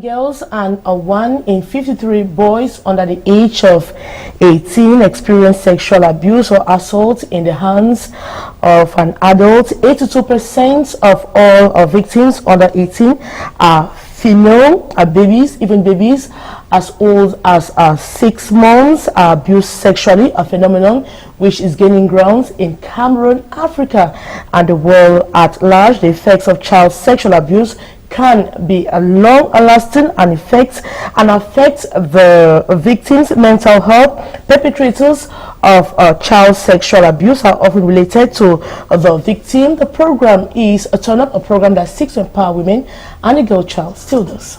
Girls and a 1 in 53 boys under the age of 18 experience sexual abuse or assault in the hands of an adult. 82% of all victims under 18 are female, babies, even babies as old as 6 months are abused sexually, a phenomenon which is gaining ground in Cameroon, Africa, and the world at large. The effects of child sexual abuse can be a long-lasting and affect the victim's mental health. Perpetrators of child sexual abuse are often related to the victim. The program is a turn-up, a program that seeks to empower women, and the girl child still does.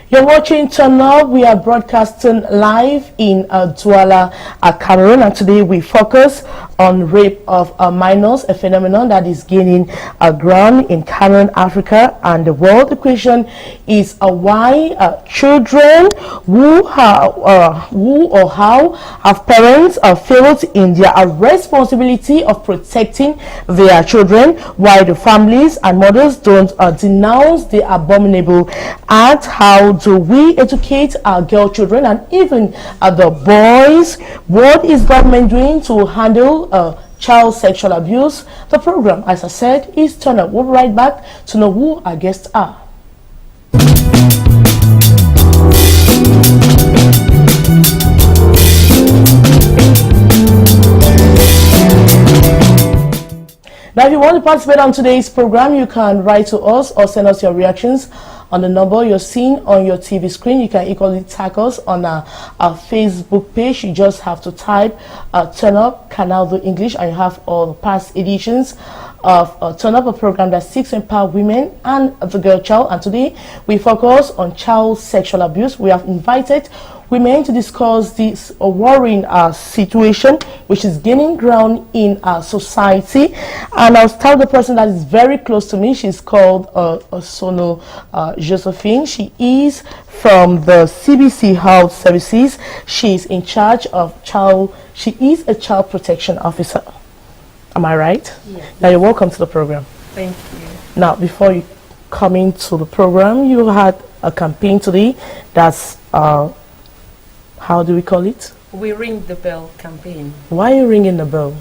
You're watching Turn Up. We are broadcasting live in Douala, Cameroon, and today we focus on rape of minors, a phenomenon that is gaining ground in Cameroon, Africa, and the world. The question is why children who or how have parents failed in their responsibility of protecting their children, why the families and mothers don't denounce the abominable act. How do we educate our girl children and even the boys? What is government doing to handle child sexual abuse? The program, as I said, is Turn Up. We'll be right back to know who our guests are. Now, if you want to participate on today's program, you can write to us or send us your reactions on the number you're seeing on your TV screen. You can equally tag us on our Facebook page. You just have to type Turn Up Canal Do English, and you have all the past editions of Turn Up, a program that seeks to empower women and the girl child. And today we focus on child sexual abuse. We have invited women to discuss this worrying situation which is gaining ground in our society. And I'll start with the person that is very close to me. She's called Sono Josephine. She is from the CBC Health Services. She's in charge of she is a child protection officer. Am I right? Yes. Now you're welcome to the program. Thank you. Now, before you come into the program, you had a campaign today that's how do we call it? We Ring the Bell campaign. Why are you ringing the bell?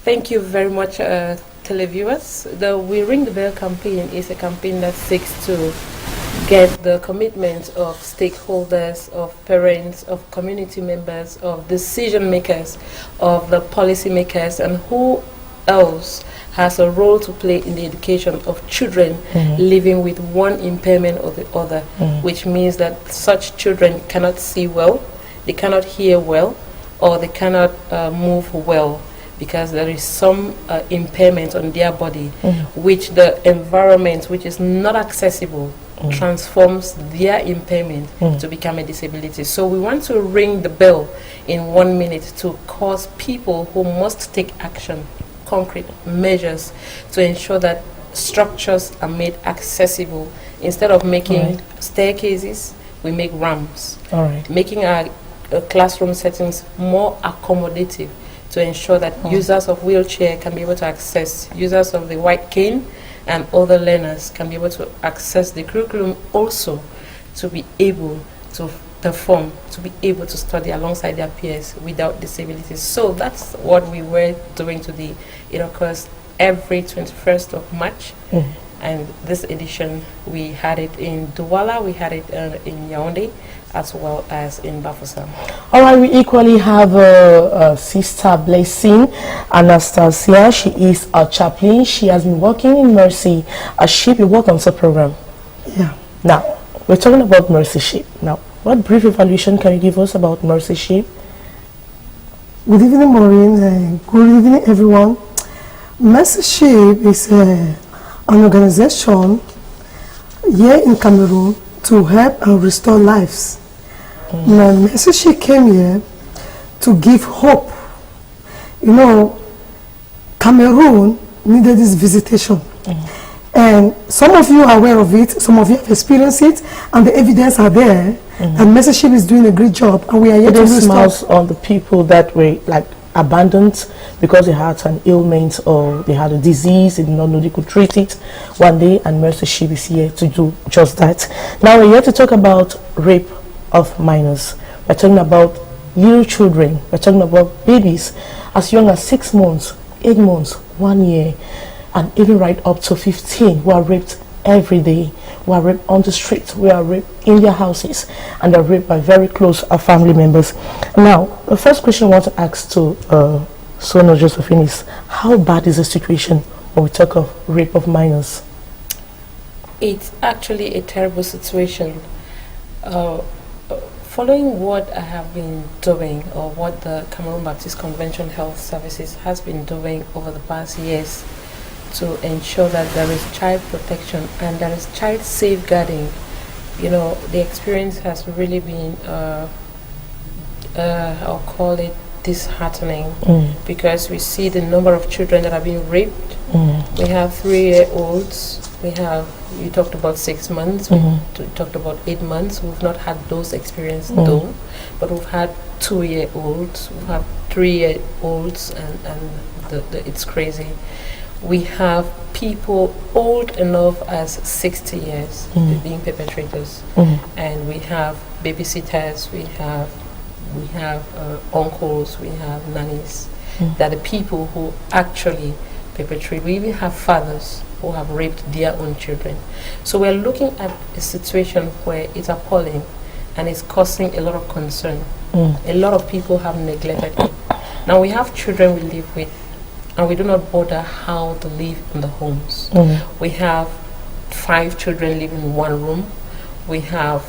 Thank you very much, televiewers. The We Ring the Bell campaign is a campaign that seeks to get the commitment of stakeholders, of parents, of community members, of decision makers, of the policy makers, and who else has a role to play in the education of children living with one impairment or the other, which means that such children cannot see well, they cannot hear well, or they cannot move well, because there is some impairment on their body, which the environment, which is not accessible, transforms their impairment to become a disability. So we want to ring the bell in 1 minute to cause people who must take action, concrete measures, to ensure that structures are made accessible. Instead of making staircases, we make ramps. Making our classroom settings more accommodative to ensure that users of wheelchair can be able to access, users of the white cane and other learners can be able to access the curriculum, also to be able to perform, to be able to study alongside their peers without disabilities. So that's what we were doing today. It occurs every 21st of March And this edition, we had it in Douala, we had it in Yaoundé, as well as in Bafoussam. All right, we equally have Sister Blessing Anastasia. She is a chaplain. She has been working in Mercy as Ship. Welcome to the program. Yeah. Now, we're talking about Mercy Ship. Now, what brief evaluation can you give us about Mercy Ship? Good evening, Maureen. Good evening, everyone. Mercy Ship is an organization here in Cameroon to help and restore lives. Now, Mercy Ship came here to give hope. You know, Cameroon needed this visitation. And some of you are aware of it, some of you have experienced it, and the evidence are there. And Mercy Ship is doing a great job, and we are here to restore. Smiles on the people that were like abandoned because they had an ailment or they had a disease, they did not know they could treat it one day, and Mercy Ship is here to do just that. Now we're here to talk about rape of minors. We're talking about little children, we're talking about babies as young as 6 months, 8 months, 1 year, and even right up to 15 who are raped every day, who are raped on the street, who are raped in their houses, and are raped by very close family members. Now, the first question I want to ask to Sono Josephine is, how bad is the situation when we talk of rape of minors? It's actually a terrible situation. Following what I have been doing, or what the Cameroon Baptist Convention Health Services has been doing over the past years, to ensure that there is child protection and there is child safeguarding, you know, the experience has really been, I'll call it disheartening, because we see the number of children that are being raped. We have 3-year-olds, we have, you talked about 6 months, we talked about 8 months. We've not had those experiences though, but we've had 2-year-olds, we have 3-year-olds, and it's crazy. We have people old enough as 60 years being perpetrators, and we have babysitters, we have uncles, we have nannies, that are the people who actually perpetrate. We even have fathers who have raped their own children. So we're looking at a situation where it's appalling and it's causing a lot of concern. A lot of people have neglected it. Now we have children we live with, and we do not bother how to live in the homes. We have 5 children living in one room. We have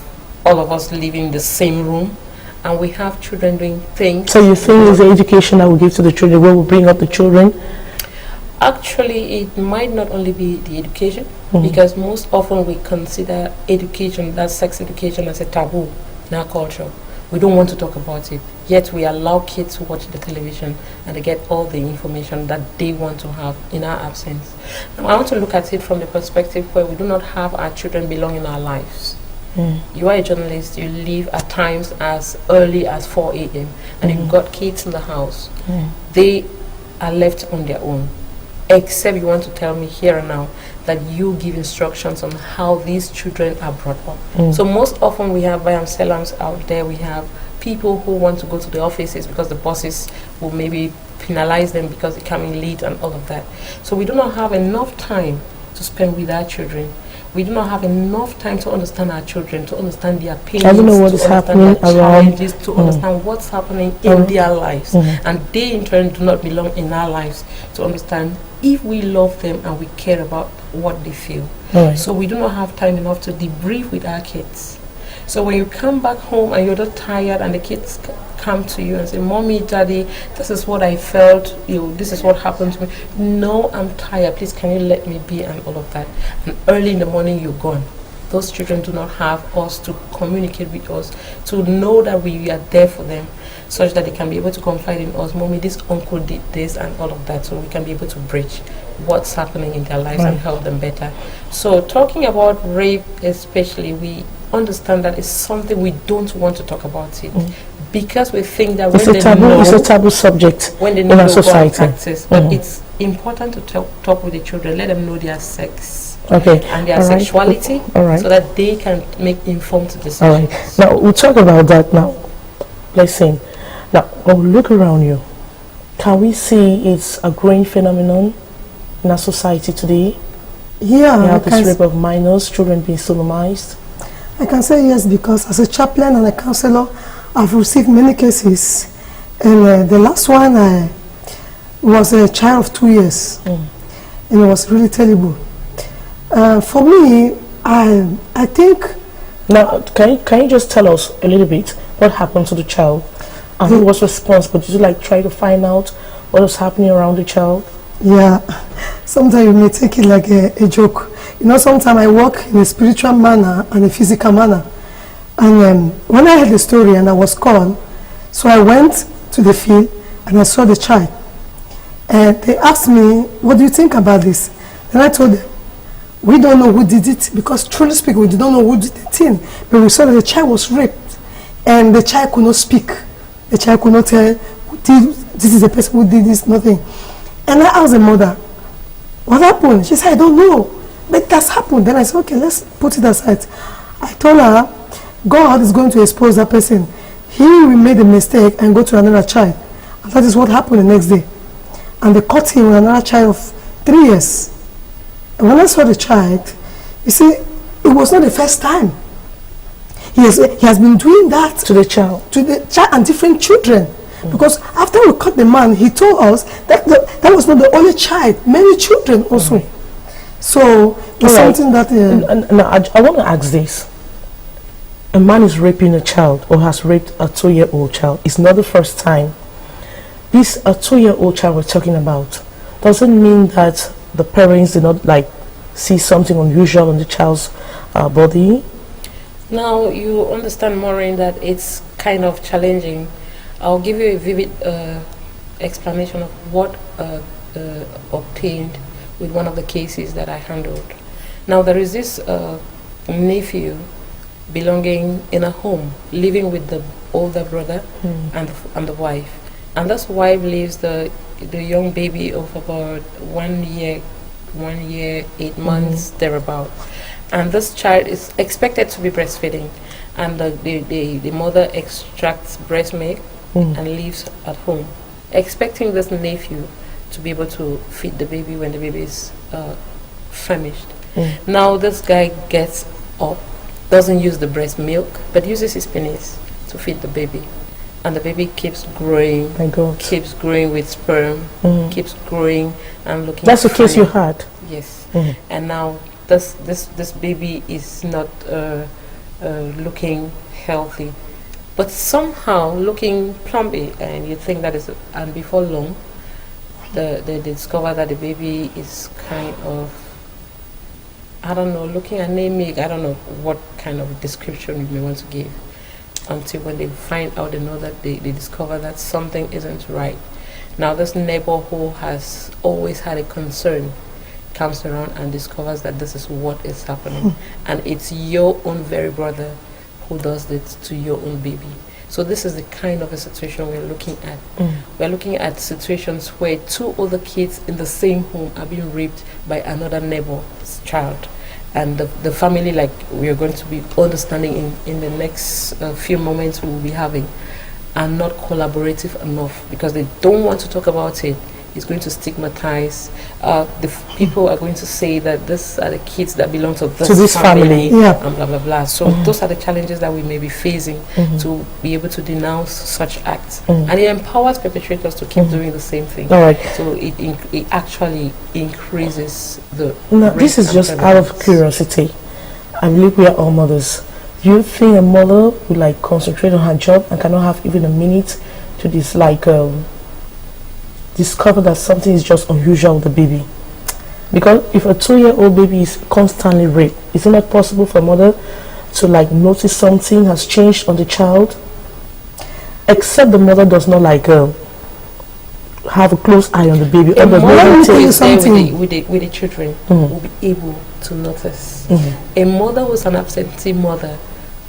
all of us living in the same room, and we have children doing things. So you think it's the education that we give to the children, where we bring up the children? Actually, it might not only be the education, because most often we consider education, that sex education, as a taboo in our culture. We don't want to talk about it, yet we allow kids to watch the television and they get all the information that they want to have in our absence. Now, I want to look at it from the perspective where we do not have our children belong in our lives. You are a journalist, you leave at times as early as 4 a.m. and you've got kids in the house. They are left on their own, except you want to tell me here and now that you give instructions on how these children are brought up. So most often we have bayam salams out there, we have people who want to go to the offices because the bosses will maybe penalize them because they come in late and all of that. So we do not have enough time to spend with our children. We do not have enough time to understand our children, to understand their pains, I don't know what is happening around, to understand what's happening in their lives. And they in turn do not belong in our lives, to understand if we love them and we care about what they feel. So we do not have time enough to debrief with our kids. So when you come back home and you're not tired and the kids come to you and say, "Mommy, Daddy, this is what I felt, this is what happened to me." "No, I'm tired, please can you let me be," and all of that. And early in the morning you're gone. Those children do not have us to communicate with us, to know that we are there for them, such that they can be able to confide in us. "Mommy, this uncle did this," and all of that, so we can be able to bridge what's happening in their lives and help them better. So talking about rape especially, we understand that it's something we don't want to talk about it, because we think that when it's a taboo subject when they in our society. Practice, but it's important to talk with the children, let them know their sex and their sexuality, so that they can make informed decisions. Now we'll talk about that now. Listen, now when we look around you, can we see it's a growing phenomenon in our society today? Yeah, this rape of minors, children being sodomized? I can say yes, because as a chaplain and a counselor, I've received many cases. And the last one was a child of 2 years. And it was really terrible. For me, I think... Now, can you just tell us a little bit what happened to the child? And who was responsible? Did you like try to find out what was happening around the child? Yeah, sometimes you may take it like a joke. You know, sometimes I work in a spiritual manner and a physical manner. And when I heard the story and I was called, so I went to the field and I saw the child. And they asked me, what do you think about this? Then I told them, we don't know who did it, because truly speaking, we don't know who did the thing. But we saw that the child was raped and the child could not speak. The child could not tell, this is the person who did this, nothing. And I asked the mother, what happened? She said, I don't know. But that's happened. Then I said, okay, let's put it aside. I told her, God is going to expose that person. He will make a mistake and go to another child. And that is what happened the next day. And they caught him with another child of 3 years. And when I saw the child, you see, it was not the first time. He has been doing that To the child? to the child and different children. Because after we caught the man, he told us that that was not the only child, many children also. So it's something that... Now, I want to ask this. A man is raping a child or has raped a 2-year-old child. It's not the first time. This a 2-year-old child we're talking about doesn't mean that the parents did not like see something unusual on the child's body. Now you understand, Maureen, that it's kind of challenging. I'll give you a vivid explanation of what obtained with one of the cases that I handled. Now there is this nephew belonging in a home, living with the older brother and the wife. And this wife leaves the young baby of about 1 year, 8 months, thereabout. And this child is expected to be breastfeeding, and the mother extracts breast milk and leaves at home, expecting this nephew to be able to feed the baby when the baby is famished. Now this guy gets up, doesn't use the breast milk, but uses his penis to feed the baby. And the baby keeps growing, keeps growing with sperm, keeps growing and looking. That's the case you had? Yes. And now this baby is not looking healthy, but somehow looking plumpy, and you think that is, and before long, they discover that the baby is kind of, I don't know, looking anemic. I don't know what kind of description you may want to give, until when they find out, they know that they discover that something isn't right. Now this neighbor who has always had a concern comes around and discovers that this is what is happening, and it's your own very brother who does this to your own baby. So this is the kind of a situation we're looking at. We're looking at situations where 2 other kids in the same home are being raped by another neighbor's child. And the family, like we are going to be understanding in the next few moments we will be having, are not collaborative enough, because they don't want to talk about it. It's going to stigmatize. The people are going to say that these are the kids that belong to this family. And blah blah blah. So those are the challenges that we may be facing to be able to denounce such acts, and it empowers perpetrators to keep doing the same thing. All right. So it actually increases the. Now, this is just out of curiosity. I believe we are all mothers. Do you think a mother would like concentrate on her job and cannot have even a minute to this discover that something is just unusual with the baby? Because if a 2-year-old baby is constantly raped, is it not possible for a mother to like notice something has changed on the child? Except the mother does not like have a close eye on the baby. Or the tell you something with the children will be able to notice. A mother who's an absentee mother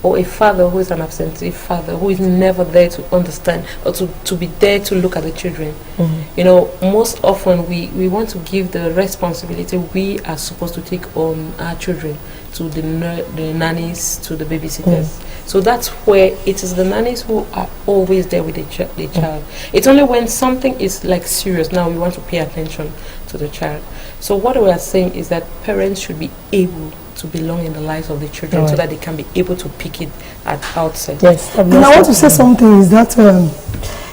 or a father who is an absentee father, who is never there to understand or to be there to look at the children. You know, most often we want to give the responsibility we are supposed to take on our children to the nannies, to the babysitters. So that's where it is the nannies who are always there with the child. It's only when something is like serious, now we want to pay attention to the child. So what we are saying is that parents should be able to belong in the lives of the children so that they can be able to pick it at outset. Yes. And I want to say something is that,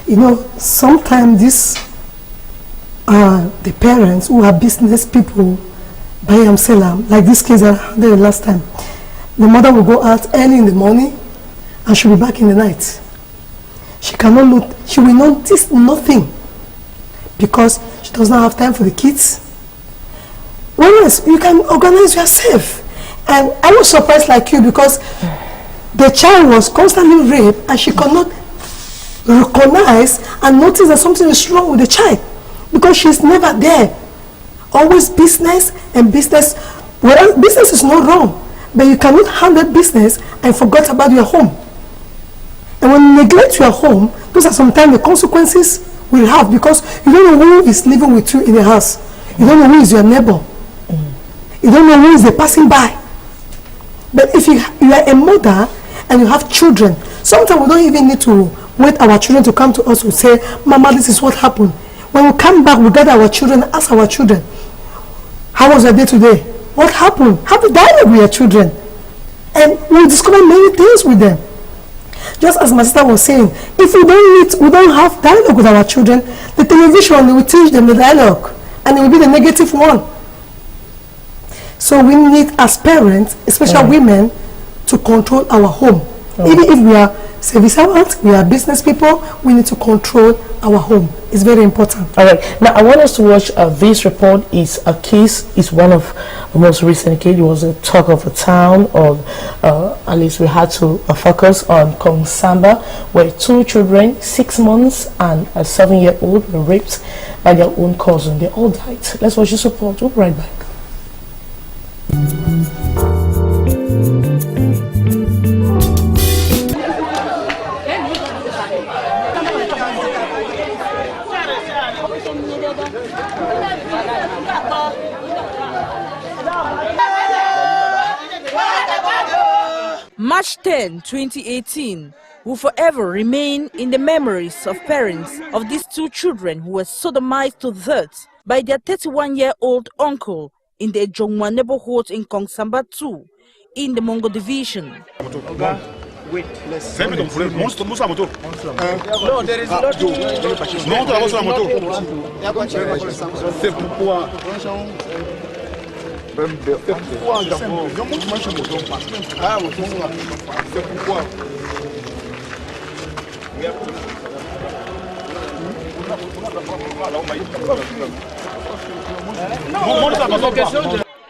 you know, sometimes this, the parents who are business people by themselves, like this case I had the last time, the mother will go out early in the morning and she'll be back in the night. She will notice nothing because she does not have time for the kids. Whereas you can organize yourself. And I was surprised like you because the child was constantly raped and she could not recognize and notice that something is wrong with the child because she's never there. Always business and business. Well, business is not wrong, but you cannot handle business and forget about your home. And when you neglect your home, those are sometimes the consequences will have because you don't know who is living with you in the house. You don't know who is your neighbor. You don't know who is the passing by. But if you are a mother and you have children, sometimes we don't even need to wait our children to come to us and say, Mama, this is what happened. When we come back, we gather our children, ask our children, how was your day today? What happened? Have a dialogue with your children. And we'll discover many things with them. Just as my sister was saying, if we don't have dialogue with our children, the television will teach them the dialogue and it will be the negative one. So we need, as parents, especially women, to control our home. Even if we are civil servants, we are business people, we need to control our home. It's very important. All right. Now, I want us to watch this report. Is a case, is one of the most recent cases. It was a talk of the town, or at least we had to focus on Kongsamba, where 2 children, 6 months and a 7-year-old, were raped by their own cousin. They all died. Let's watch this report. We'll be right back. March 10, 2018 will forever remain in the memories of parents of these 2 children who were sodomized to death by their 31-year-old uncle in the Ejongwa neighborhood in Kongsamba 2 in the Mongo division. Wait, let's no, there is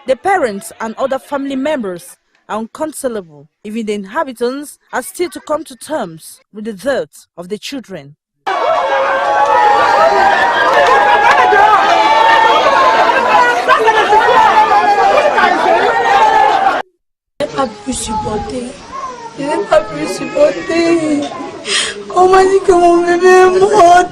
The parents and other family members are inconsolable. Even the inhabitants are still to come to terms with the death of the children. Je n'ai pas pu supporter. On m'a dit que mon bébé est mort.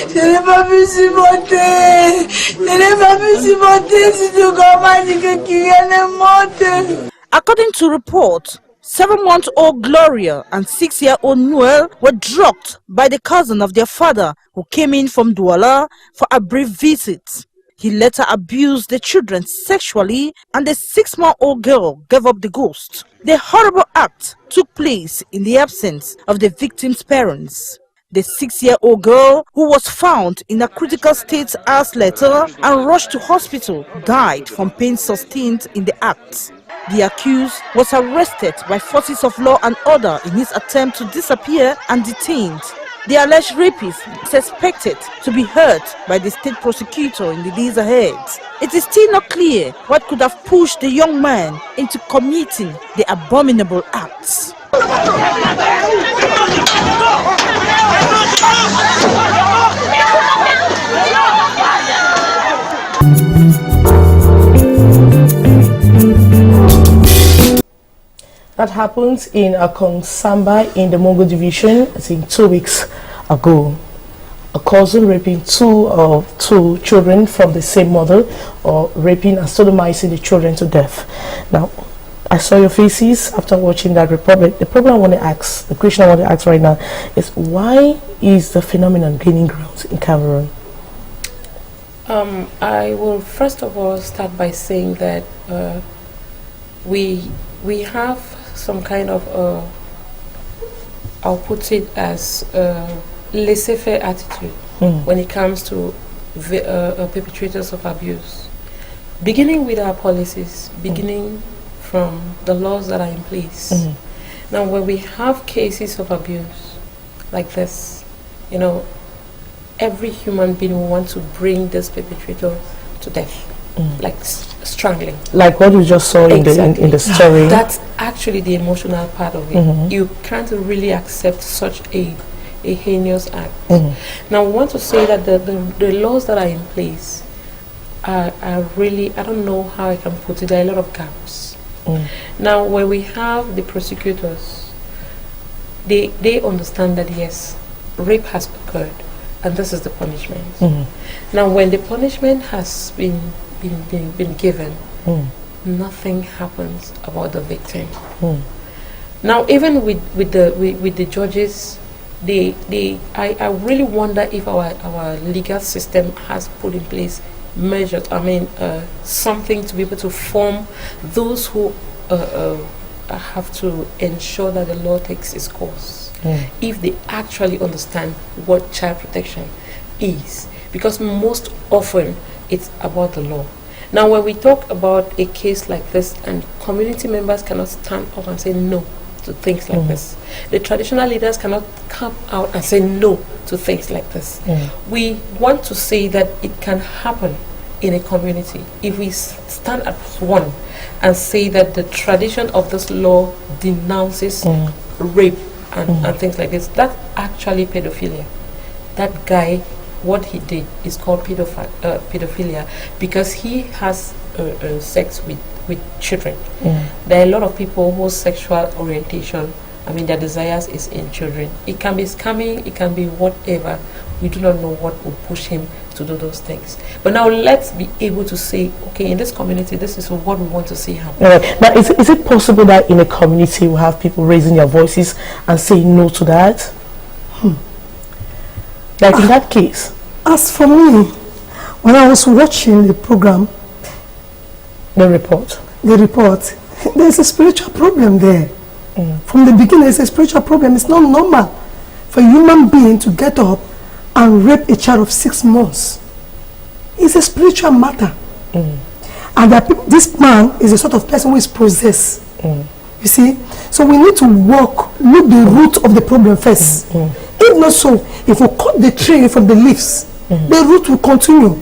Je n'ai pas pu supporter. Je n'ai pas pu supporter. Surtout qu'on m'a dit que Kylian est morte. According to reports, 7-month-old Gloria and 6-year-old Noel were drugged by the cousin of their father, who came in from Douala for a brief visit. He later abused the children sexually, and the 6-month-old girl gave up the ghost. The horrible act took place in the absence of the victim's parents. The 6-year-old girl, who was found in a critical state hours later and rushed to hospital, died from pain sustained in the act. The accused was arrested by forces of law and order in his attempt to disappear and detained. The alleged rapist is expected to be heard by the state prosecutor in the days ahead. It is still not clear what could have pushed the young man into committing the abominable acts. That happened in Akonsamba in the Mongo division, I think 2 weeks ago. A cousin raping two children from the same mother, or raping and sodomizing the children to death. Now, I saw your faces after watching that report. The problem I want to ask, the question I want to ask right now is, why is the phenomenon gaining ground in Cameroon? I will first of all start by saying that we have some kind of I'll put it as laissez-faire attitude when it comes to perpetrators of abuse, beginning with our policies, beginning from the laws that are in place. Now, when we have cases of abuse like this, you know, every human being will want to bring this perpetrator to death, like strangling. Like what we just saw in the story. That's actually the emotional part of it. You can't really accept such a heinous act. Now, I want to say that the laws that are in place are really, I don't know how I can put it, there are a lot of gaps. Now, when we have the prosecutors, they understand that yes, rape has occurred, and this is the punishment. Now, when the punishment has been given, nothing happens about the victim. Now, even with the judges, I really wonder if our legal system has put in place measures, something to be able to form those who have to ensure that the law takes its course. If they actually understand what child protection is, because most often it's about the law. Now, when we talk about a case like this, and community members cannot stand up and say no to things like this, the traditional leaders cannot come out and say no to things like this. We want to say that it can happen in a community if we stand as one and say that the tradition of this law denounces rape and things like this. That's actually pedophilia. That guy, what he did is called pedophilia, because he has sex with children. There are a lot of people whose sexual orientation, their desires is in children. It can be scamming, it can be whatever. We do not know what will push him to do those things. But now let's be able to say, okay, in this community, this is what we want to see happen. Now, is it possible that in a community we have people raising their voices and saying no to that? Like in that case? As for me, when I was watching the program, the report, there's a spiritual problem there. From the beginning, there's a spiritual problem. It's not normal for a human being to get up and rape a child of 6 months. It's a spiritual matter. And this man is a sort of person who is possessed. You see? So we need to look the root of the problem first. If not so, if we cut the tree from the leaves, the root will continue.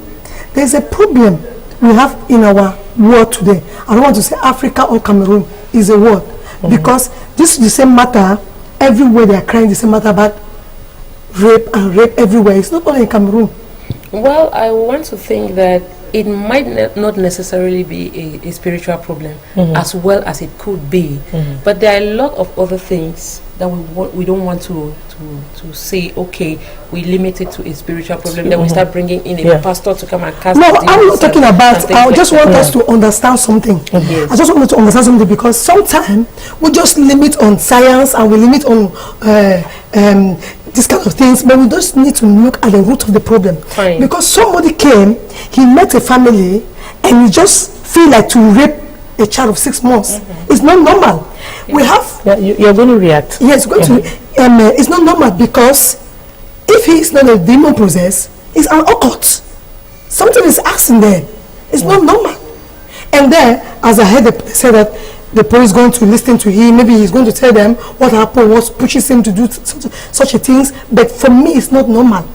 There's a problem we have in our world today. I don't want to say Africa or Cameroon is a word, because this is the same matter everywhere. They are crying the same matter about rape and rape everywhere. It's not only in Cameroon. Well, I want to think that it might not necessarily be a spiritual problem as well as it could be, but there are a lot of other things that we don't want to say, okay, we limit it to a spiritual problem, then we start bringing in a pastor to come and cast. No, I'm not talking about, I just want us to understand something. Yes. I just want to understand something, because sometimes we just limit on science and we limit on these kind of things, but we just need to look at the root of the problem. Fine. Because somebody came, he met a family, and he just feel like to rape a child of 6 months. It's not normal. We have... you're going to react. Yes, going to... it's not normal, because if he is not a demon possessed, it's an occult. Something is acting there. It's not normal. And then, as I heard they say that the police going to listen to him, maybe he's going to tell them what happened, what pushes him to do such a things. But for me, it's not normal.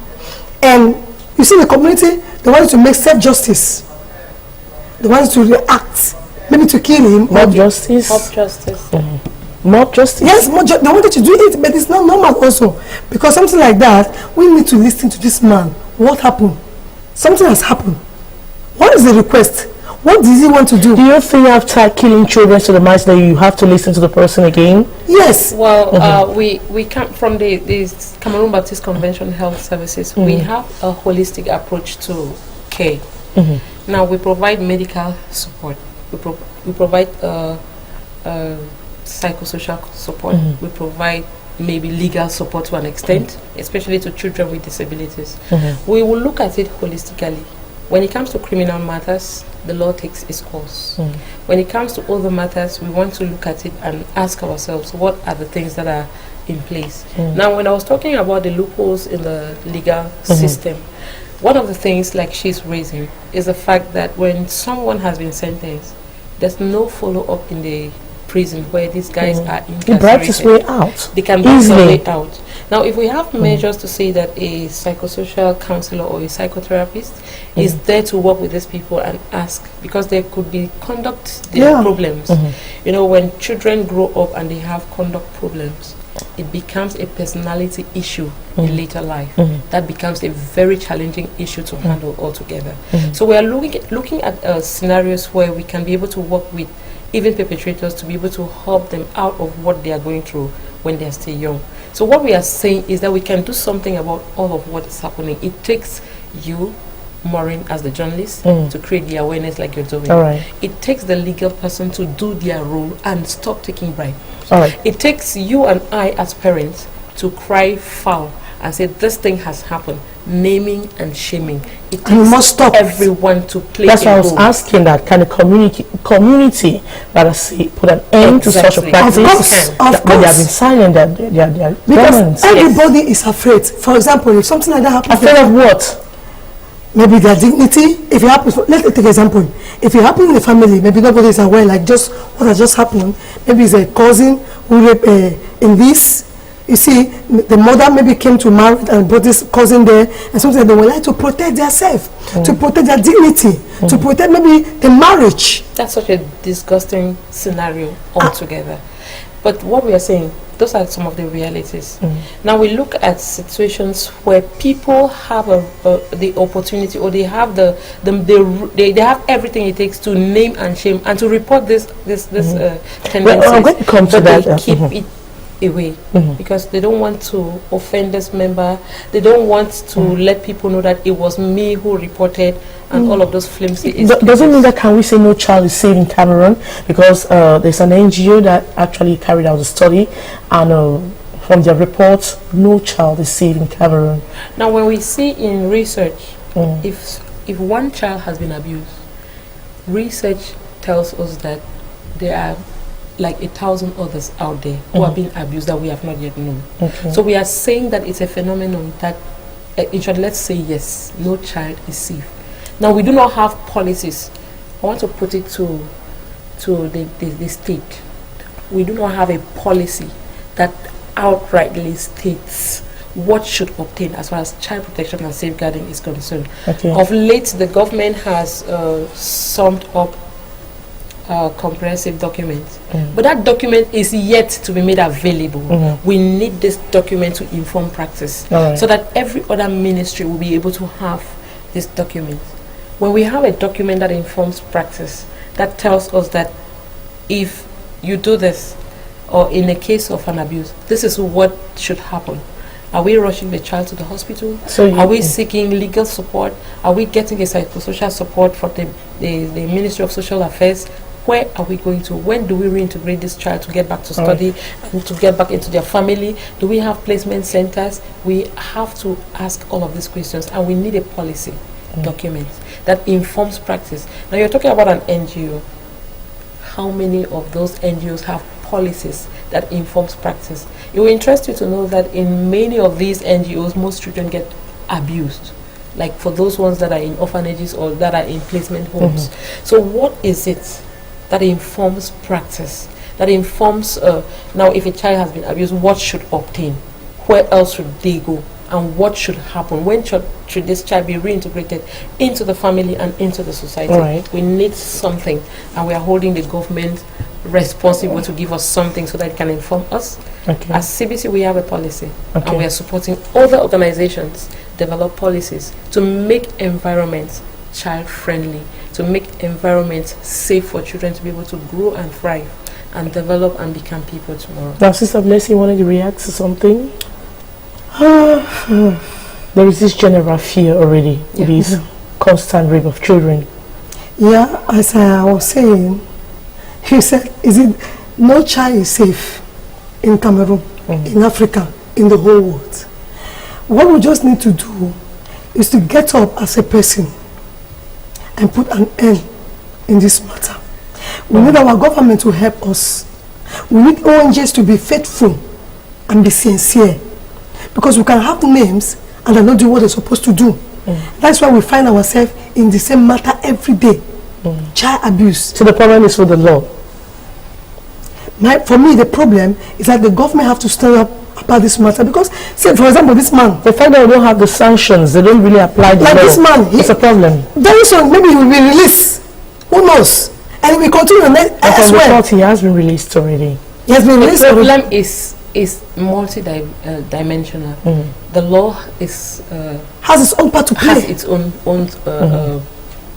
And you see, the community, they want to make self-justice. They want to react, maybe to kill him. Mob justice. Mob justice. Mob justice. Yes, they wanted to do it, but it's not normal also. Because something like that, we need to listen to this man. What happened? Something has happened. What is the request? What does he want to do? Do you think after killing children to the max that you have to listen to the person again? Yes. Well, we come from the Cameroon Baptist Convention Health Services. We have a holistic approach to care. Now we provide medical support. We provide psychosocial support. We provide maybe legal support to an extent, especially to children with disabilities. We will look at it holistically. When it comes to criminal matters, the law takes its course. When it comes to other matters, we want to look at it and ask ourselves, what are the things that are in place? Now, when I was talking about the loopholes in the legal system, one of the things like she's raising is the fact that when someone has been sentenced, there's no follow-up in the prison where these guys are incarcerated. He bribed his way out. They can break their way out. Now, if we have measures to say that a psychosocial counselor or a psychotherapist is there to work with these people and ask, because there could be conduct problems. You know, when children grow up and they have conduct problems, it becomes a personality issue in later life. That becomes a very challenging issue to handle altogether. So we are looking at scenarios where we can be able to work with even perpetrators to be able to help them out of what they are going through when they are still young. So what we are saying is that we can do something about all of what is happening. It takes you, Maureen, as the journalist, to create the awareness like you're doing. It takes the legal person to do their role and stop taking bribe. It takes you and I as parents to cry foul and say this thing has happened, naming and shaming. It takes stop everyone to play. That's why I was role. asking that kind of community that I see put an end to such a practice. But they have been silent. They are because everybody is afraid. For example, if something like that happens, afraid of what? Maybe their dignity. If it happens, let's take an example. If it happens in the family, maybe nobody is aware. Like just what has just happened. Maybe it's a cousin who raped in this. You see, the mother maybe came to marry and brought this cousin there, and sometimes they would like to protect themselves, to protect their dignity, to protect maybe the marriage. That's such a disgusting scenario altogether. But what we are saying, those are some of the realities. Now we look at situations where people have the opportunity, or they have they have everything it takes to name and shame and to report this tendencies. Well, I'm going to come to that. They keep it away because they don't want to offend this member. They don't want to let people know that it was me who reported and all of those flimsy excuses. Doesn't mean that can we say no child is safe in Cameroon, because there's an NGO that actually carried out a study, and from their reports, no child is safe in Cameroon. Now, when we see in research, if one child has been abused, research tells us that there are like 1,000 others out there who are being abused that we have not yet known. So we are saying that it's a phenomenon that, in short, let's say yes, no child is safe. Now, we do not have policies. I want to put it to the state. We do not have a policy that outrightly states what should obtain as far as child protection and safeguarding is concerned. Of late, the government has summed up comprehensive document, but that document is yet to be made available. We need this document to inform practice, so that every other ministry will be able to have this document. When we have a document that informs practice, that tells us that if you do this, or in a case of an abuse, this is what should happen. Are we rushing the child to the hospital? Are we seeking legal support? Are we getting a psychosocial support from the Ministry of Social Affairs? Where are we going to? When do we reintegrate this child to get back to study and to get back into their family? Do we have placement centers? We have to ask all of these questions, and we need a policy document that informs practice. Now, you're talking about an NGO. How many of those NGOs have policies that informs practice? It will interest you to know that in many of these NGOs, most children get abused, like for those ones that are in orphanages or that are in placement homes. So what is it that informs practice, that informs now if a child has been abused, what should obtain, where else should they go, and what should happen? When should this child be reintegrated into the family and into the society? We need something, and we are holding the government responsible to give us something so that it can inform us. As CBC, we have a policy, and we are supporting other organizations develop policies to make environments child friendly, to make environments safe for children to be able to grow and thrive and develop and become people tomorrow. Now, Sister Blessing wanted to react to something. There is this general fear already, this constant rape of children. Yeah, as I was saying, he said, no child is safe in Cameroon, in Africa, in the whole world. What we just need to do is to get up as a person and put an end in this matter. We need our government to help us. We need ONGs to be faithful and be sincere, because we can have names and they're not doing what they're supposed to do. That's why we find ourselves in the same matter every day. Child abuse. So the problem is with the law. For me, the problem is that the government have to stand up about this matter, because, say, for example, this man, the fact that we don't have the sanctions, they don't really apply the law. Like this man, it's a problem. Very soon, maybe he will be released. Who knows? And we continue elsewhere. He has been released already. He has been released. The problem is multi-dimensional. The law is has its own part to play. Has its own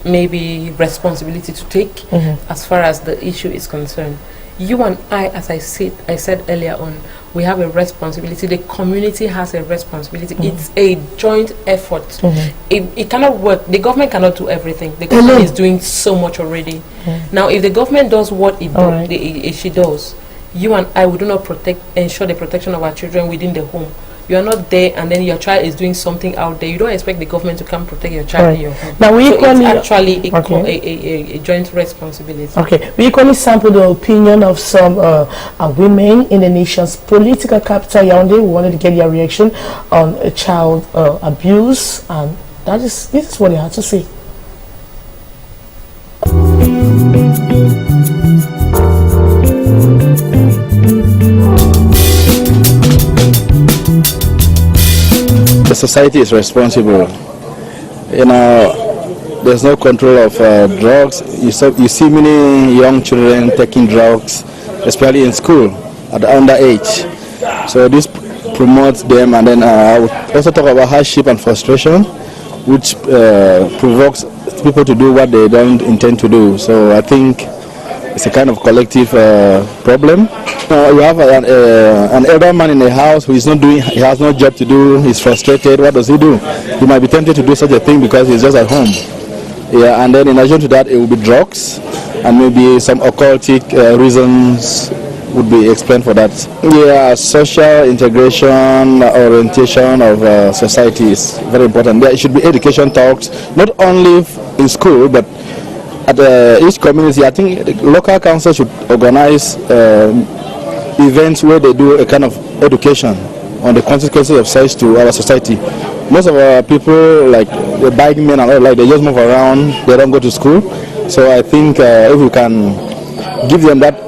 maybe responsibility to take as far as the issue is concerned. You and I, as I said earlier on, we have a responsibility. The community has a responsibility. It's a joint effort. It cannot work. The government cannot do everything. The government is doing so much already. Now, if the government does what she does, you and I, we do not ensure the protection of our children within the home. You are not there, and then your child is doing something out there. You don't expect the government to come protect your child in your home. Now, it's actually a joint responsibility. Okay, we equally sample the opinion of some women in the nation's political capital, Yaoundé, who wanted to get their reaction on child abuse, and this is what they had to say. The society is responsible. You know, there's no control of drugs. You see many young children taking drugs, especially in school at the underage. So this promotes them, and then I would also talk about hardship and frustration, which provokes people to do what they don't intend to do. So I think it's a kind of collective problem. You have an elder man in a house who is not doing, he has no job to do, he's frustrated. What does he do? He might be tempted to do such a thing because he's just at home. Yeah, and then in addition to that, it will be drugs, and maybe some occultic reasons would be explained for that. Yeah, social integration, orientation of society is very important. There should be education talks, not only in school, but at each community. I think the local council should organize events where they do a kind of education on the consequences of sex to our society. Most of our people, like the bike men and all, like they just move around, they don't go to school. So I think if we can give them that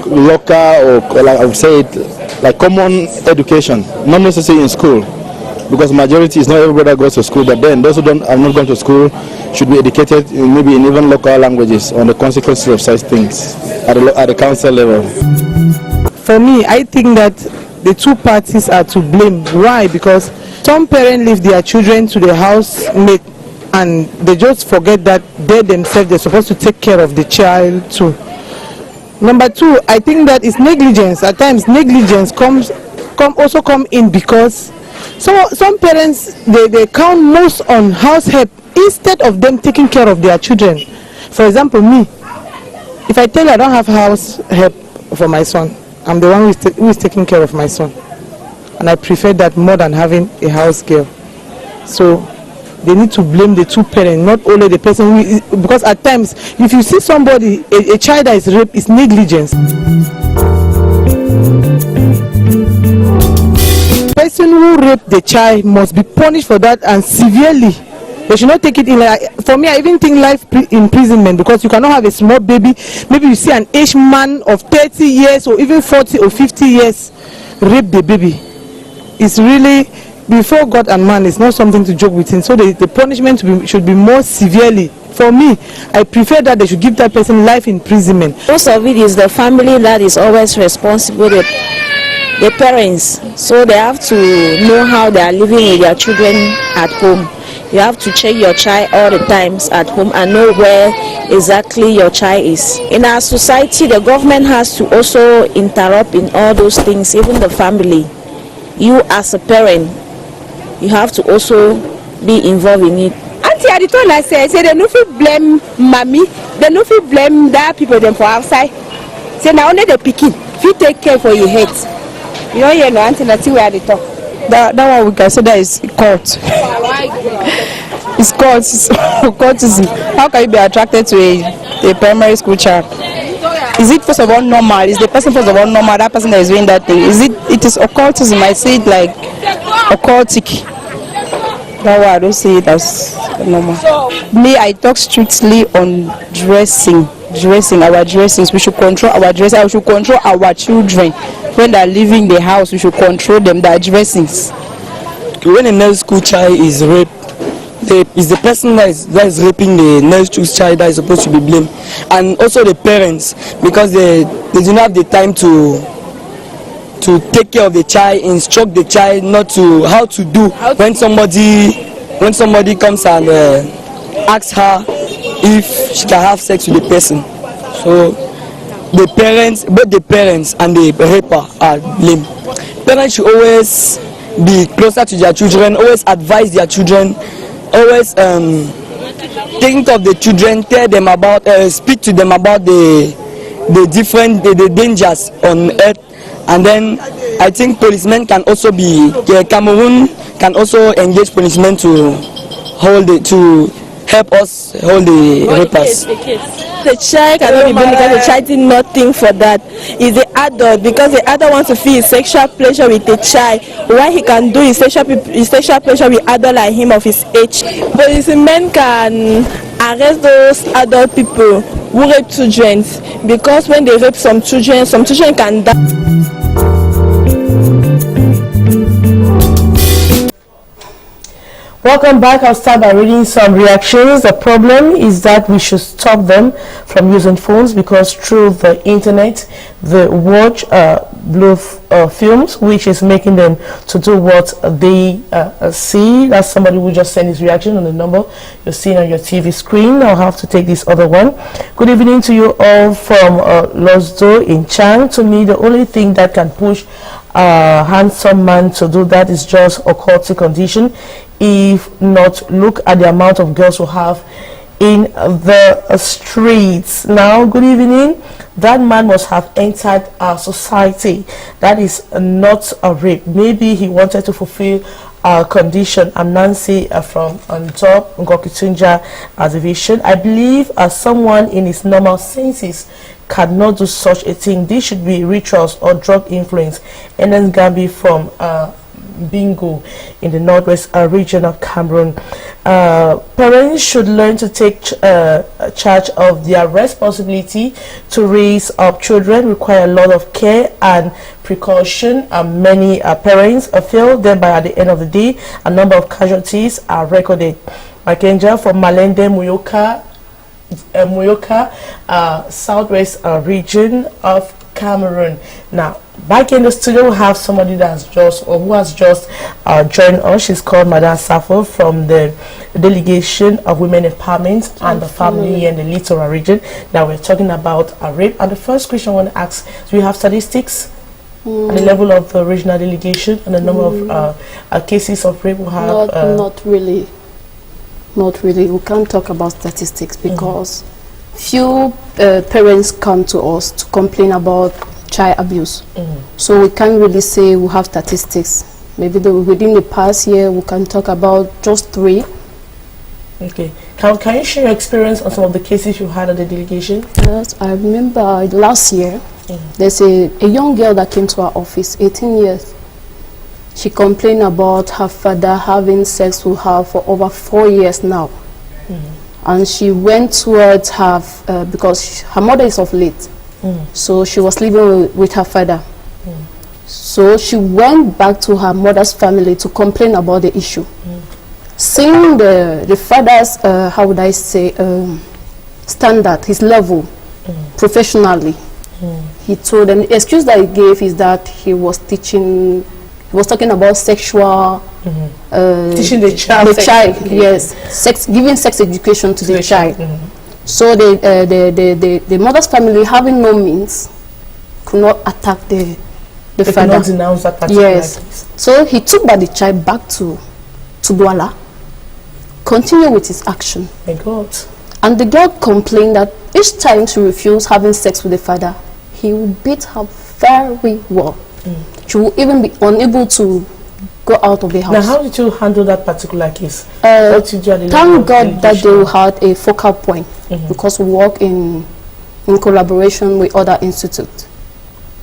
local, or like I would say it, like common education, not necessarily in school, because majority is not everybody that goes to school, but then those who have not gone to school should be educated maybe in even local languages on the consequences of such things at the council level. For me, I think that the two parties are to blame. Why? Because some parents leave their children to the housemate and they just forget that they themselves, they're supposed to take care of the child too. Number two, I think that it's negligence. At times negligence also come in because some parents they count most on house help instead of them taking care of their children. For example, me, if I tell you I don't have house help for my son, I'm the one who is taking care of my son, and I prefer that more than having a house girl. So they need to blame the two parents, not only the person who is, because at times if you see somebody, a child that is raped, is negligence. The person who raped the child must be punished for that, and severely. They should not take it in. For me, I even think life imprisonment, because you cannot have a small baby. Maybe you see an aged man of 30 years or even 40 or 50 years rape the baby. It's really, before God and man, it's not something to joke with him. So the punishment should be more severely. For me, I prefer that they should give that person life imprisonment. Most of it is the family that is always responsible, the parents. So they have to know how they are living with their children at home. You have to check your child all the times at home and know where exactly your child is. In our society, the government has to also interrupt in all those things, even the family. You as a parent, you have to also be involved in it. Auntie, I told her, say they no fit blame mommy, they no fit blame that people them for outside. Say now only the pikin, if you take care for your head. You know, you know, Auntie, that's where they talk. That one we can say that is court. It's court. Courtesy. How can you be attracted to a primary school child? Is it first of all normal? Is the person first of all normal? That person that is doing that thing? It is occultism. I see it like occultic. That way I don't see it as normal. Me, I talk strictly on dressing, our dressings. We should control our dressing. We should control our children. When they are leaving the house, we should control them, their dressings. When a nurse school child is raped, it's the person that is raping the nurse school child that is supposed to be blamed. And also the parents, because they do not have the time to take care of the child, instruct the child not to how to do when somebody comes and asks her if she can have sex with the person. So the parents, both the parents and the raper are blamed. Parents should always be closer to their children, always advise their children, always think of the children, tell them about, speak to them about the dangers on earth. And then I think policemen can also be, Cameroon can also engage policemen to help us hold the rapers. The child cannot be blamed because the child did nothing for that. It's the adult, because the adult wants to feel his sexual pleasure with the child. Why he can do his sexual pleasure with adult like him of his age. Policemen can arrest those adult people who rape children, because when they rape some children can die. Welcome back. I'll start by reading some reactions. The problem is that we should stop them from using phones, because through the internet they watch blue films, which is making them to do what they see. That's somebody who just sent his reaction on the number you're seeing on your TV screen. I'll have to take this other one. Good evening to you all from Losdo in Chang. To me, the only thing that can push a handsome man to do that is just a occultic condition. If not, look at the amount of girls who have in the streets. Now, good evening. That man must have entered our society. That is not a rape. Maybe he wanted to fulfill a condition. I'm Nancy from on top Ngokitunja division. I believe someone in his normal senses cannot do such a thing. This should be rituals or drug influence. And then Gambi from Bingo in the northwest region of Cameroon. Parents should learn to take charge of their responsibility to raise up children. Require a lot of care and precaution. Many parents fail, thereby at the end of the day a number of casualties are recorded. Makenja from Malende Muyoka, southwest region of Cameroon. Now, back in the studio, we have somebody that's who has just joined us. She's called Madam Safo from the Delegation of Women Empowerment and the Family in the Littoral region. Now, we're talking about rape. And the first question I want to ask: do you have statistics at the level of the regional delegation and the number of cases of rape we have? Not really. We can't talk about statistics because few parents come to us to complain about child abuse. So we can't really say we have statistics. Maybe within the past year we can talk about just 3. Okay. Can you share your experience on some of the cases you had at the delegation? Yes, I remember last year there's a young girl that came to our office, 18 years. She complained about her father having sex with her for over 4 years now. And she went towards her, because her mother is of late. So she was living with her father. So she went back to her mother's family to complain about the issue. Seeing the father's, how would I say, standard, his level, professionally, he told them, the excuse that he gave is that he was teaching He was talking about sexual teaching the child, yes, giving sex education to the child. So the mother's family, having no means, could not attack the they father. Could not denounce that particular case. So he took back the child back to Douala, continue with his action. My God. And the girl complained that each time she refused having sex with the father, he would beat her very well. She would even be unable to go out of the house. Now, how did you handle that particular case? Thank God that they had a focal point, because we work in collaboration with other institutes.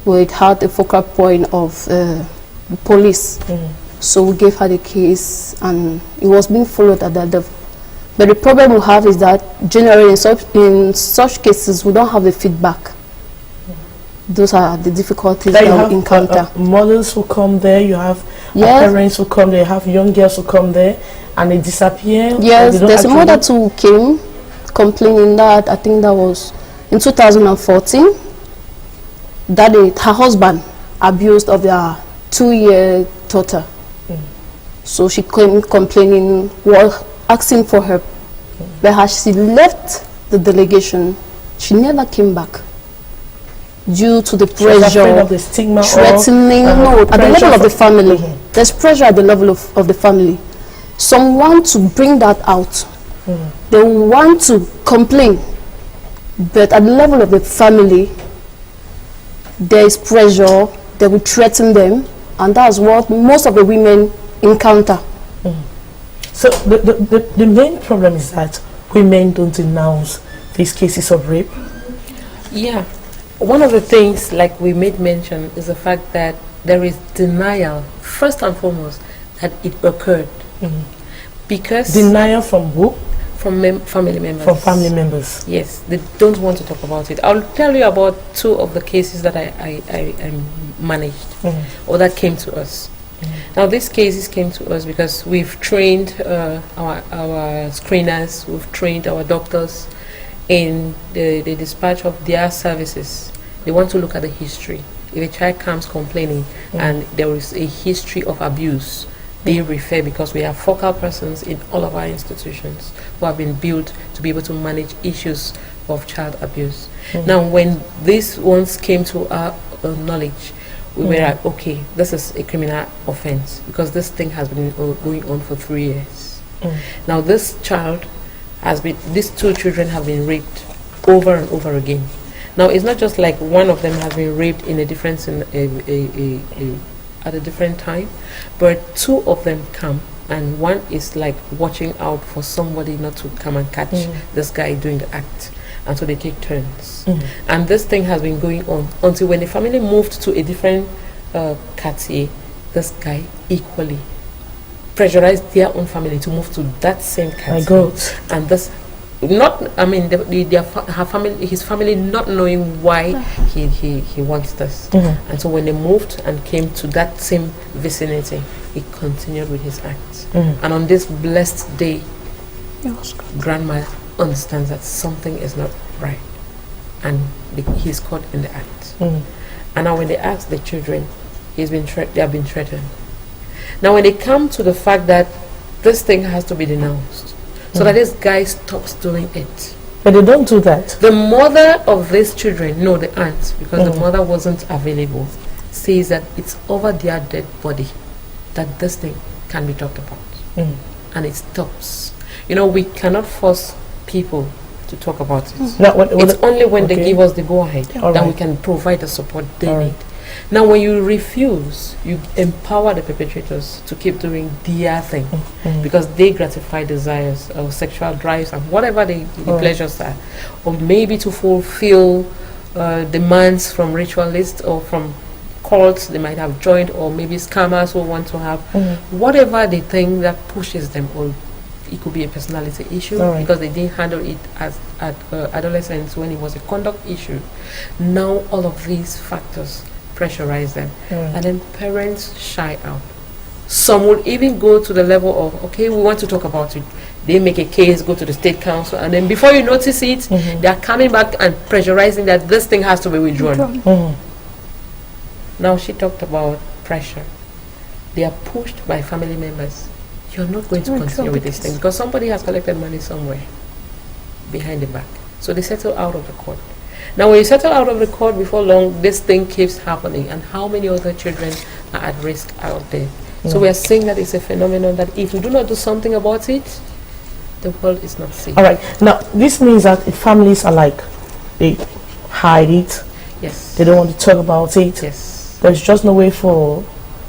We had a focal point of police. So we gave her the case, and it was being followed at that level. But the problem we have is that generally in such cases we don't have the feedback. Those are the difficulties that we encounter. Mothers who come there, you have parents who come there, you have young girls who come there and they disappear. Yes, there's a mother who came complaining that, I think that was in 2014, that her husband abused of their 2-year daughter. So she came complaining, asking for help. But as she left the delegation, she never came back due to the pressure, of the stigma, threatening. No, at the level of the family. There's pressure at the level of the family. Some want to bring that out. They want to complain, but at the level of the family, there is pressure. They will threaten them, and that's what most of the women encounter. So the main problem is that women don't denounce these cases of rape. Yeah, one of the things, like we made mention, is the fact that there is denial, first and foremost, that it occurred. Because denial from who? From family members. From family members. Yes, they don't want to talk about it. I'll tell you about 2 of the cases that I managed or that came to us. Now these cases came to us because we've trained our screeners, we've trained our doctors in the dispatch of their services. They want to look at the history. If a child comes complaining and there is a history of abuse, they refer, because we have focal persons in all of our institutions who have been built to be able to manage issues of child abuse. Now when these ones came to our knowledge, we were like, okay, this is a criminal offense because this thing has been going on for 3 years. Now this child has been, these 2 children have been raped over and over again. Now it's not just like one of them has been raped in a different at a different time, but 2 of them come, and one is like watching out for somebody not to come and catch this guy doing the act. And so they take turns. And this thing has been going on until when the family moved to a different quartier, this guy equally pressurized their own family to move to that same quartier. And this, not, I mean, her family, his family, not knowing why he wants this. And so when they moved and came to that same vicinity, he continued with his acts. And on this blessed day, grandma understands that something is not right, and he's caught in the act. And now when they ask the children, they have been threatened. Now when they come to the fact that this thing has to be denounced, so that this guy stops doing it. But they don't do that. The mother of these children, no, the aunt, because the mother wasn't available, says that it's over their dead body that this thing can be talked about. And it stops. You know, we cannot force people to talk about it. It's only when they give us the go-ahead that we can provide the support they need. Now when you refuse, you empower the perpetrators to keep doing their thing, because they gratify desires or sexual drives and whatever the pleasures are, or maybe to fulfill demands from ritualists or from cults they might have joined, or maybe scammers who want to have whatever they think that pushes them, or it could be a personality issue because they didn't handle it as adolescents when it was a conduct issue. Now all of these factors pressurize them, and then parents shy out. Some will even go to the level of, okay, we want to talk about it. They make a case, go to the state council, and then before you notice it, they are coming back and pressurizing that this thing has to be withdrawn. Now she talked about pressure. they are pushed by family members, you're not going to continue with this thing because somebody has collected money somewhere behind the back. So they settle out of the court. Now when you settle out of the court, before long, this thing keeps happening, and how many other children are at risk out there? So we are saying that it's a phenomenon that if we do not do something about it, the world is not safe. All right. Now this means that if families are like, they hide it. Yes. They don't want to talk about it. Yes. There's just no way for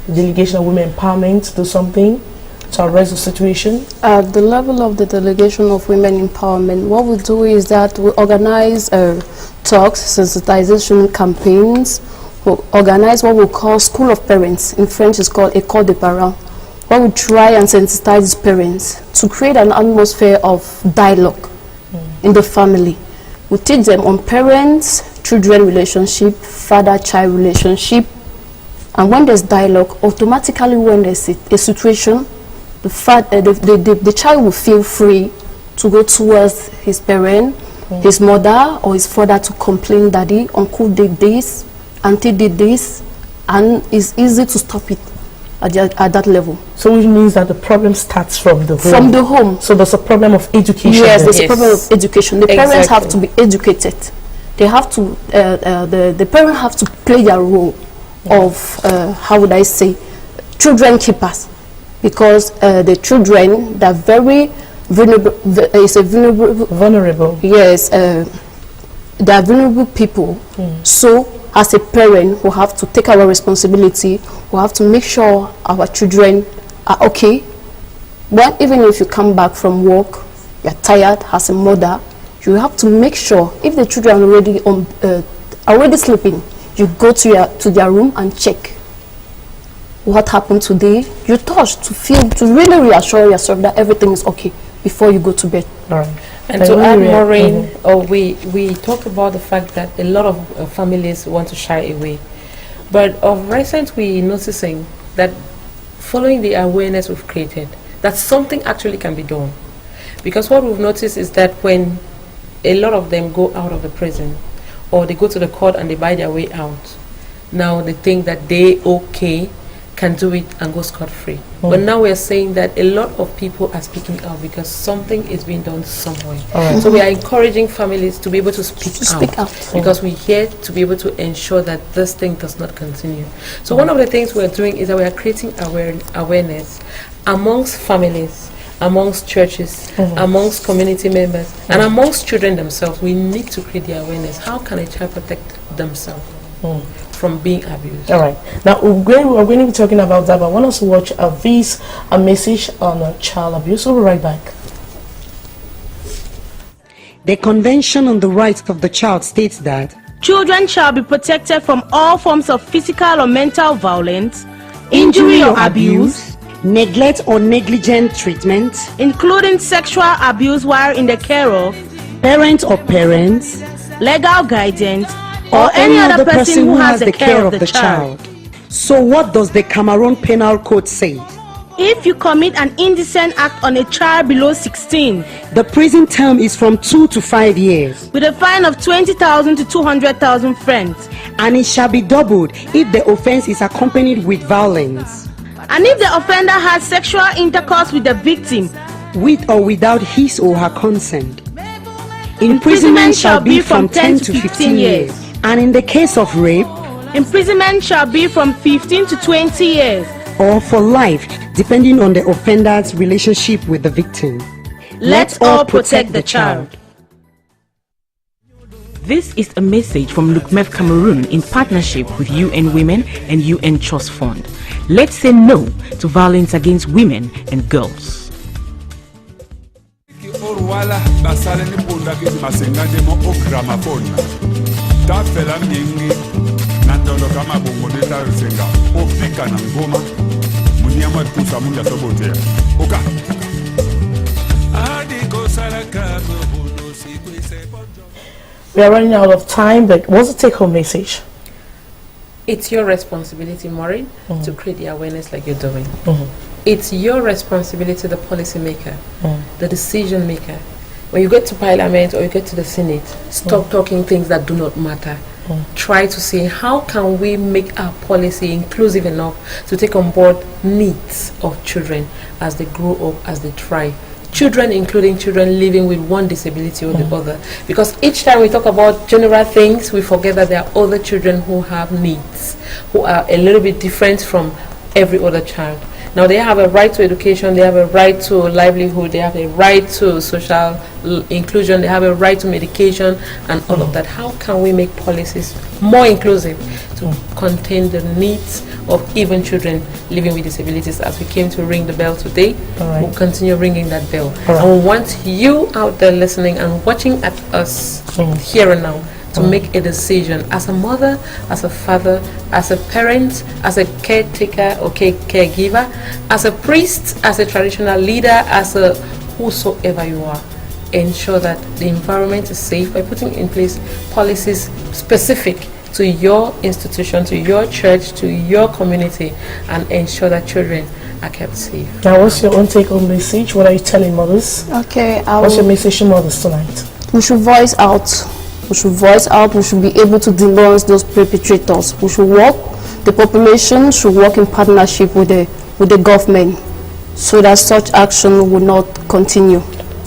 the Delegation of Women Empowerment to do something to address the situation? At the level of the Delegation of Women Empowerment, what we do is that we organize talks, sensitization campaigns. We organize what we call School of Parents. In French, it's called École des Parents. Where we try and sensitize parents to create an atmosphere of dialogue in the family. We teach them on parents-children relationship, father-child relationship, and when there's dialogue, automatically when there's a situation, the child will feel free to go towards his parent, his mother or his father to complain, daddy, uncle did this, auntie did this, and it's easy to stop it at that level. So which means that the problem starts from the home. From the home. So there's a problem of education. Yes, there's a problem of education. The parents have to be educated. They have to, the parents have to play their role of, how would I say, children keepers. Because the children, they're very vulnerable, vulnerable. Yes, they're vulnerable people. So as a parent, we have to take our responsibility. We have to make sure our children are okay. But even if you come back from work, you're tired as a mother, you have to make sure if the children are already sleeping, you go to their room and check what happened today. You touch to really reassure yourself that everything is okay before you go to bed. All right. And to add, Maureen, we talked about the fact that a lot of families want to shy away. But of recent, we're noticing that following the awareness we've created, that something actually can be done. Because what we've noticed is that when a lot of them go out of the prison, or they go to the court and they buy their way out, now they think that they can do it and go scot-free. But now we're saying that a lot of people are speaking out because something is being done somewhere. So we are encouraging families to be able to speak out. Because we're here to be able to ensure that this thing does not continue. So one of the things we're doing is that we are creating awareness amongst families, amongst churches, amongst community members, and amongst children themselves. We need to create the awareness. How can a child protect themselves from being abused? All right. Now we're going to be talking about that, but I want us to watch a message on child abuse. We'll be right back. The Convention on the Rights of the Child states that children shall be protected from all forms of physical or mental violence, injury or abuse, neglect or negligent treatment, including sexual abuse while in the care of parent or parents, legal guidance, or any other person who has the care of the child. So what does the Cameroon Penal Code say? If you commit an indecent act on a child below 16, the prison term is from 2 to 5 years, with a fine of 20,000 to 200,000 francs, and it shall be doubled if the offense is accompanied with violence, and if the offender has sexual intercourse with the victim, with or without his or her consent. Imprisonment shall be from 10 to 15 years. And in the case of rape, imprisonment shall be from 15 to 20 years. Or for life, depending on the offender's relationship with the victim. Let's all protect the child. This is a message from LUCMEF Cameroon in partnership with UN Women and UN Trust Fund. Let's say no to violence against women and girls. Tafela mingi nandolo kama bongo deta rusenga opika na ngoma munyama kusa munda sobotea oka adiko salaka bono sikwese. We are running out of time, but what's the take-home message? It's your responsibility, Maureen, to create the awareness like you're doing. It's your responsibility, the policy maker, the decision maker. When you get to Parliament or you get to the Senate, stop talking things that do not matter. try to see how can we make our policy inclusive enough to take on board needs of children as they grow up, as they thrive. Children, including children living with one disability or the other. Because each time we talk about general things, we forget that there are other children who have needs, who are a little bit different from every other child. Now they have a right to education, they have a right to livelihood, they have a right to social inclusion, they have a right to medication and all of that. How can we make policies more inclusive to contain the needs of even children living with disabilities? As we came to ring the bell today, we'll continue ringing that bell. And we want you out there listening and watching at us here and now to make a decision as a mother, as a father, as a parent, as a caretaker or caregiver, as a priest, as a traditional leader, as a whosoever you are. Ensure that the environment is safe by putting in place policies specific to your institution, to your church, to your community, and ensure that children are kept safe. Now, what's your own take-home message? What are you telling mothers? Okay, what's your message to mothers tonight? We should voice out. We should voice out. We should be able to denounce those perpetrators. We should work. The population should work in partnership with the government, so that such action will not continue.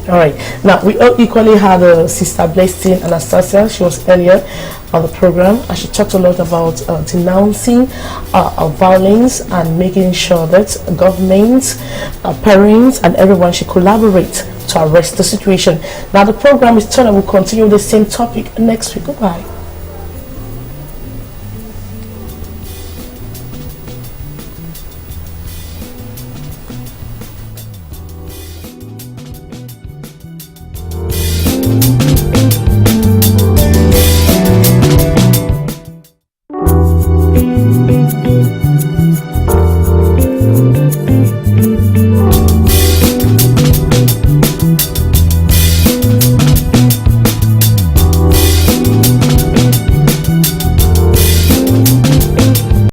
All right. Now, we equally had Sister Blessing Anastasia. She was earlier on the program, and she talked a lot about denouncing violence and making sure that governments, parents, and everyone should collaborate to arrest the situation. Now, the program is turned and we'll continue the same topic next week. Goodbye.